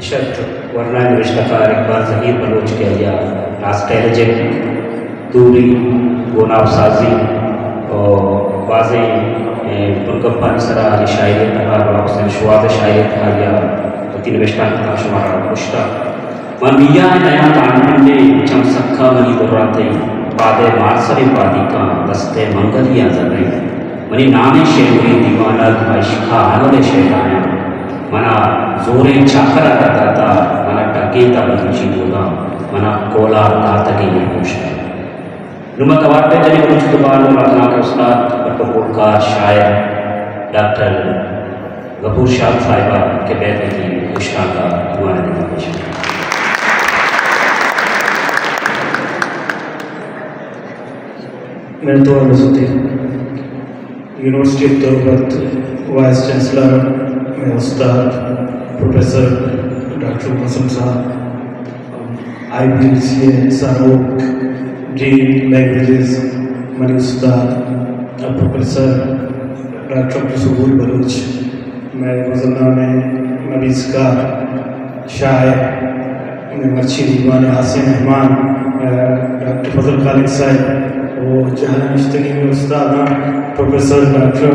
شرط ورنہ نوشتہ کار اقبال ظہیر بلوچ کے لیا ناسٹیلجک دوری گوناب سازی اور واضح پرگپا نسرا علی شاعری تہار حسین شواز شاعری تہاریا وتی نوشتہ کا شمارا کشتا من میا نیا تان پنڈے چم سکھا منی دراتے پادے مارسر پادی کا دستے منگلیا زرے منی نامی شیوری دیوانہ عشقا آنولے شیطانا منا زورے چاکرا داتا منا ٹکیتا بلوچی بولا منا کولا داتا کی پوشتا نمت اوار پہ جنی کچھ دوبار مراجعہ کے استاد پٹوکار شاعر ڈاکٹر غفور شاہ صاحبہ کے بیٹے کی خوشنا کا دعانے دینا پیش ہے. میں تو رضوتی یونیورسٹی آف دربت وائس چانسلر میں استاد پروفیسر ڈاکٹر قاسم صاحب I B L C A ساروک ڈین لینگویجز منی استاد پروفیسر ڈاکٹر عبدالصبور بلوچ میں مظلہ میں نویسکار شاعر مرچی دیوان حسین مہمان ڈاکٹر فضل خالق صاحب وہ جہاں نشتگی میں استاد پروفیسر ڈاکٹر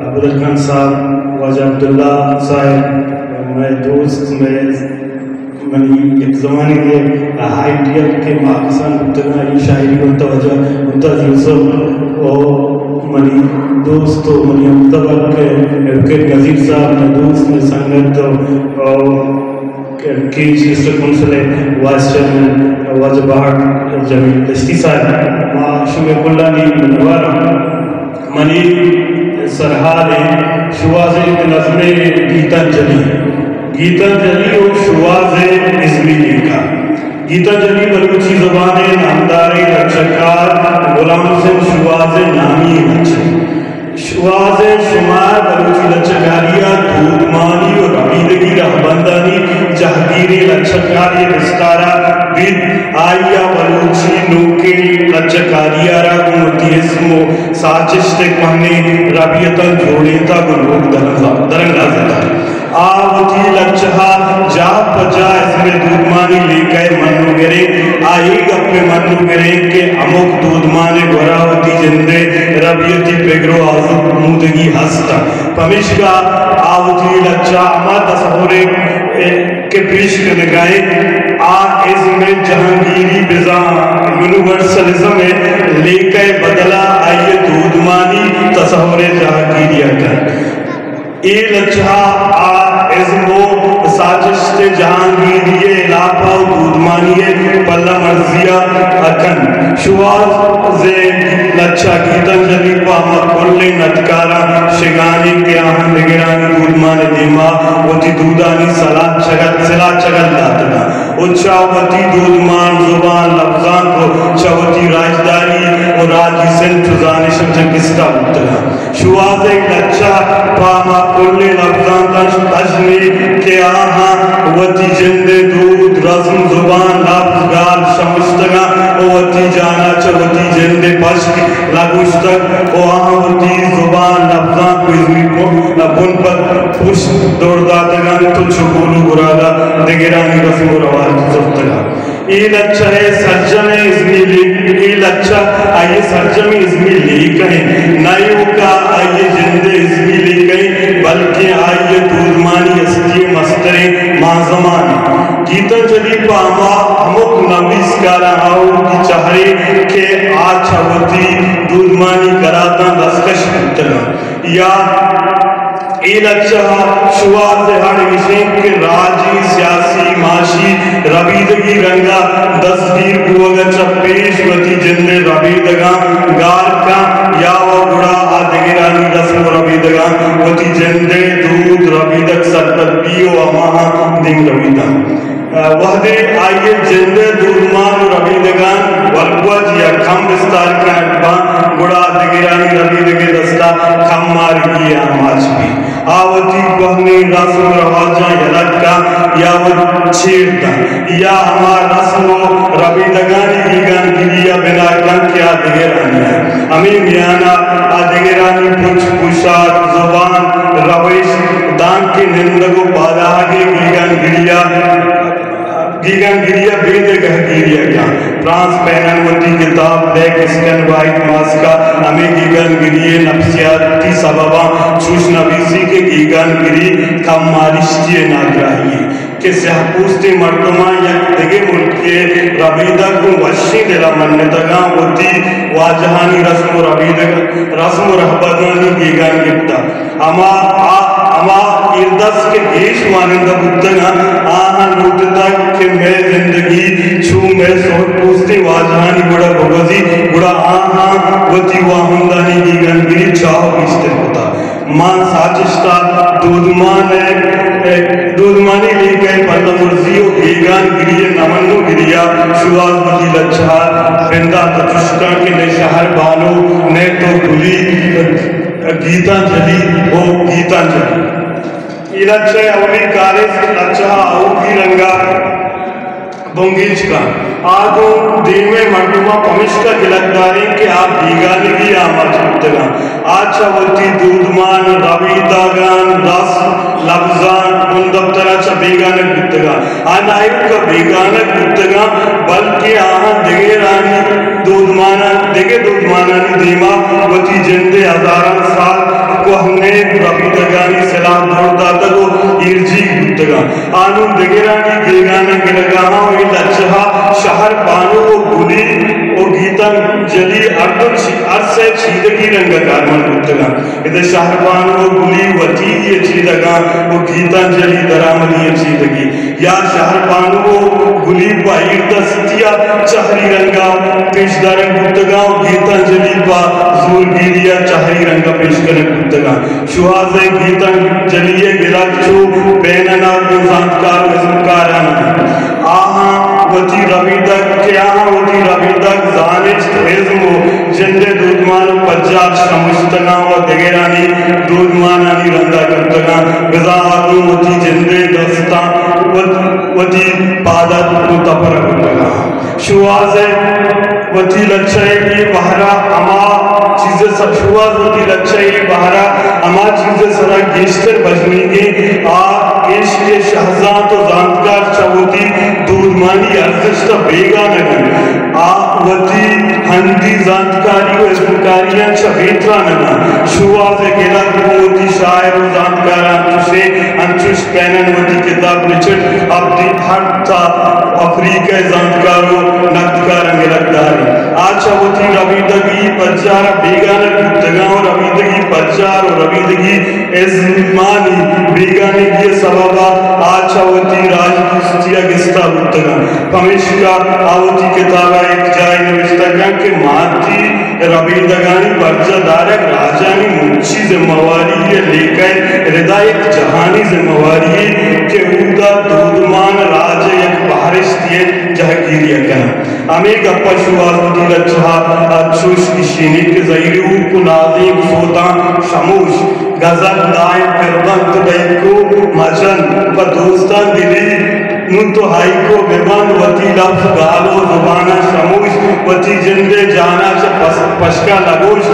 عبدال خان صاحب واجہ عبداللہ صاحب میں دوست میں منی ایک زمانے کے ہائی ٹیئر کے ماکسان ابتدا یہ شاعری متوجہ ممتاز یوسف اور منی دوست و منی امتبق ایڈوکیٹ نظیر صاحب میں دوست میں سنگت اور catch district council vice chairman واجہ باہر جمیل دشتی صاحب ماں شمع کلانی منوارا منی سرحال شواز نظم گیتانجلی اور شواز نظمی لکھا. گیتانجلی بلوچی زبان نامدار رچکار غلام حسین شواز نامی رچک شواز شمار بلوچی لچکاریہ دودمانی اور عبیدگی رہبندانی جہگیری لچکاری دستارہ بید آئیا بلوچی نوکے لچکاریہ را امتی اسم و ساچش تک مہنے ربیتا جوڑیتا کو لوگ درنگا زدہ آوتی لچہا جا پجا اس میں دودمانی لے گئے منو گرے آئی گپے منو گرے کہ امک دودمانے گھراوتی جندے ربیتی پیگرو آزد مودگی ہستا پمشکا آوتی لچہ اما تصورے کے پیش کرنے گئے اس میں جہانگیری بزان یونیورسلزم میں لے گئے بدلا آئیے دودمانی تصور جہانگیری اکن اے لچہ ازمو ساجش تے جہانگیریے لاپا و دودمانیے پلہ مرضیہ اکن شواز لچہ گیتانجلی پاما کلے نتکارا شگانی کے آہن نگرانی دودمان دیما وتی دودانی سلا چگل داتنا اچھاوتی دودمان زبان لفظان کو چاوتی راجداری اور راجی سن چزانشم جنگستا اتنا شواز لچہ پاما کلے لفظان تجنی کے آہاں وتی جند دود رزم زبان لفظ گال شمشتگا وتی جانا چوتی جند پشک لگوشتگ و آہاں وتی زبان لفظان کو ازمی کو بن پر پوش دوڑ داتگان تو چھکولو گرادا دگرانی رسم و رواج زفتگا ایل اچھا ہے سرجم ازمی لیک ایل اچھا آئیے سرجم ازمی لیک ہے نائیو کا آئیے جند ازمی لیک ہے بلکہ آئیے دودمانی اسکی مسترے مازمان گیتانجلی پاما ہمک نبیس کارا آؤ کی چہرے کے آچھا ہوتی دودمانی کراتا دستکش پتنا یا ایل اچھا شواز ہر وشین کے راجی سیاسی معاشی ربیدگی رنگا دستگیر کوگا چپیش وتی جن ربیدگا گار کا یا وہ گڑا آدگرانی رسم ربیدگا وتی جن دود ربیدگ سرپت بیو اماہا دنگ ربیدگا وحدے آئیے جن دودمان ربیدگان والگوج یا کھم دستار کا اکبان گڑا آدگرانی ربیدگی دستا کھم مارگی آماج بھی آوتی بہنی رسم رواجہ یلکا یا وہ چھیڑتا یا ہمار رسم ربیدگانی گیگان گلیا بنا کن کیا دگرانی ہے ہمیں میانا آدگرانی پوچھ پوشاد زبان روش دان کے نندگو باداگے گیگان گلیا گیگن گریا بید گہ گیریا کیا فرانس پینن وٹی کتاب بلیک اسکن وائٹ ماسکا ہمیں گیگن گریے نفسیاتی سبباں چوش نویسی کے گیگن گری کم مالشتی ناگراہی کہ سیاہ پوستی مردماں یک دگے ملکی ربیدہ کو وشی دلا منتگاں ہوتی واجہانی رسم و رہبدانی گیگان گفتا اما ایردس کے گیش مانندہ بودتگاں آہاں لوٹتا کہ میں زندگی چھو میں سوٹ پوستی واجہانی بڑا بغزی بڑا آہاں وطی واہندانی گیگان گری چاہو بیشتے ہوتا مان ساچشتا دودمانی لے گئے پندہ مرزیو گیگان گریے نمنو گریا شواز بجی لچھار بندہ تچشکا کے لے شہر بانو نے تو گلی گیتاں جلی وہ گیتاں جلی لچھے اولی کارس لچھا اوگی رنگا بونگیچ کا آدھوں دیمے مردمہ پمشکا گلکداری کہ آپ بیگانگی آمد ہوتگا آچھا وطی دودمان رویداگان رس لفظان مندبترہ چا بیگانک ہوتگا آنائیو کا بیگانک ہوتگا بلکہ آہاں دگے دودمانانی دیما وطی جندے ہزاران سال کو ہمیں ربیدگانی سلام دھوڑتا تھا وہ ایرجی ہوتگا آنوں دگرانی گیگانک گلگاہاں ہوئی لچھا شہر بانو و گلی و گیتاں جلی عرصے چیدگی رنگا کارمان ہوتگا ادھے شہر بانو و گلی وطیعی چیدگا و گیتاں جلی درامنی چیدگی یا شہر بانو و گلی با ایردستیا چہری رنگا پیش دارنگ ہوتگا و گیتاں جلی با زورگیریا چہری رنگا پیش کرنگ ہوتگا شواز گیتاں جلیے گلاک چو بیننا گزانتکار و ازمکارانا آہاں وطی ربیدک کیا وطی ربیدک زانچ تحزمو جندے دودمان پجار شمشتنا و دگرانی دودمانانی رندہ کرتگا بزاہتوں وطی جندے دستان وطی پادت متفر کرتگا شواز وطی لچھائی کی بہرہ اما چیزیں شواز وطی لچھائی کی بہرہ اما چیزیں سرا گیشتر بجنی گی عشق شہزان تو زانتکار چاوتی دودمانی ارزشتہ بیگا نگن وطی ہندی زانتکاری و اسمکاریاں چبیترا نگن شواز گیلا گوتی شاعر و زانتکاران چوشے انچوش پینن وطی کتاب رچٹ ابدی ہٹتا افریقہ زانتکارو نقدکارن گلکداری آچھا وطی ربیدگی پجارہ بیگانہ کتگاں و ربیدگی پجار و ربیدگی ازمانی بیگانگی سببا آچھا وطی راج کستیا گستا کتگاں پمیشکا آوتی کتابہ ایک جائے نوشتا گیا کہ ماتی ربیدگانی برجہ دارک راجانی منچی ذمہواری ہے لیکن ردائیت جہانی ذمہواری ہے کہ اودا دودمان راج یک بہرشتی ہے جہگیری اکنا ہمیں گپا شواز وطی لچھا اچھوش کشینی کے ظہیرو کو نازیم سوتان شموش گزر دائیں پربند دائی کو مجن و دوستان دلی نتو ہائی کو ببند وطی لفظ گالو زبانہ شموش وطی جندے جانا چا پشکا لگوش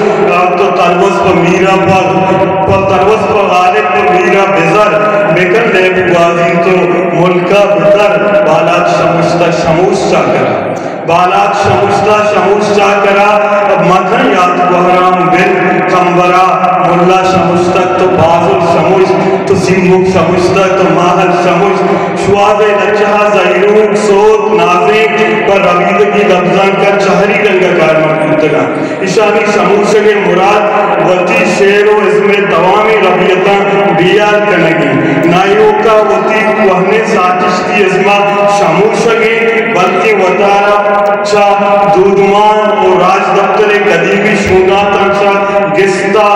تو تلوس پر میرا پر تلوس پر غالب پر میرا بزر بکن لیب گوازی تو ملکہ بزر بالات شموشتا شموش چا کرا بالات شموشتا شموش چا کرا اب مدھن یاد بحرام بن کمبرا ملا شموشتا تو بازل شموش تو سیموک شموشتا تو ماہل شموش شواز لچہا ظہیرون سوت نازک پر ربیدگی لفظان کا چہری رنگا کارمان کتگا اشانی شموشگے مراد وطی شیر و اسم توامی ربیتاں بیار کنگی نائیو کا وطی کوہنے ساتشتی اسما شموشگے بلکہ وطارہ چا دودمان اور راج دفتر قدیمی شونگا تنچا گستا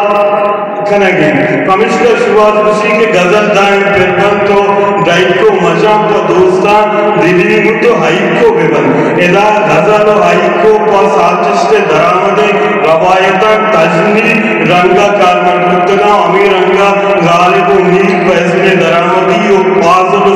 کنگی پمشکا شواز بسی کے غزل دائیں پربند تو دائیکو مجام تو دوستان دلی متو ہائیکو ببند ادا غزل و ہائیکو پاس آتشت درامد روایتان تجنی رنگا کارمن کتنا امی رنگا غالب و نیل پیسم درامدی و پازل و